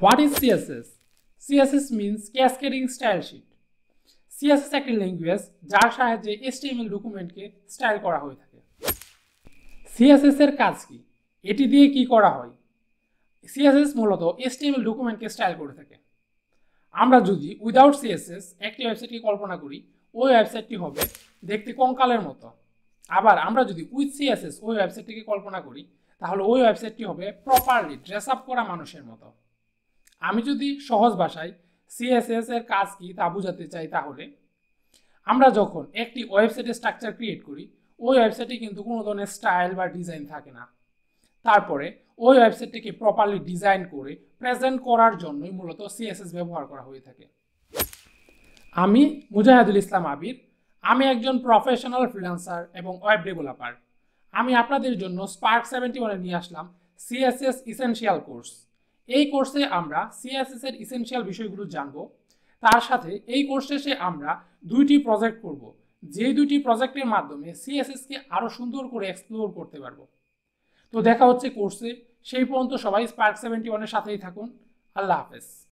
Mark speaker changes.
Speaker 1: What is CSS? CSS means Cascading Style Sheet. CSS একটি language যার সাহায্যে HTML ডকুমেন্টকে style করা হয়ে থাকে। CSS এর কাজ কি? এটি দিয়ে কি করা হয়? CSS মূলত HTML ডকুমেন্টকে স্টাইল করে থাকে। আমরা যদি উইদাউট CSS একটি ওয়েবসাইটকে কল্পনা করি, ওই ওয়েবসাইটটি হবে দেখতে কঙ্কালের মতো। আবার আমরা যদি উইথ CSS ওই ওয়েবসাইটটিকে কল্পনা করি, তাহলে ওই ওয়েবসাইটটি হবে প্রপারলি ড্রেস আপ করা মানুষের মতো। আমি যদি সহজ ভাষায় CSS এর কাজ কি তা বোঝাতে চাই, তাহলে আমরা যখন একটি ওয়েবসাইটের স্ট্রাকচার ক্রিয়েট করি, ওই ওয়েবসাইটে কিন্তু কোনো ধরনের স্টাইল বা ডিজাইন থাকে না। তারপরে ওই ওয়েবসাইটটিকে প্রপারলি ডিজাইন করে প্রেজেন্ট করার জন্যই মূলত CSS ব্যবহার করা হয়ে থাকে। আমি মুজাহিদুল ইসলাম আবির, আমি একজন প্রফেশনাল ফ্রিল্যান্সার এবং ওয়েব ডেভেলপার। আমি আপনাদের জন্য Spark 71 নিয়ে আসলাম CSS Essential কোর্স। এই কোর্সে আমরা CSS এর ইসেনশিয়াল বিষয়গুলো জানব। তার সাথে এই কোর্স শেষে আমরা দুইটি প্রজেক্ট করব, যে দুইটি প্রজেক্টের মাধ্যমে CSS কে আরো সুন্দর করে এক্সপ্লোর করতে পারবো। তো দেখা হচ্ছে কোর্সে। সেই পর্যন্ত সবাই Spark 71 এর সাথেই থাকুন। আল্লাহ হাফেজ।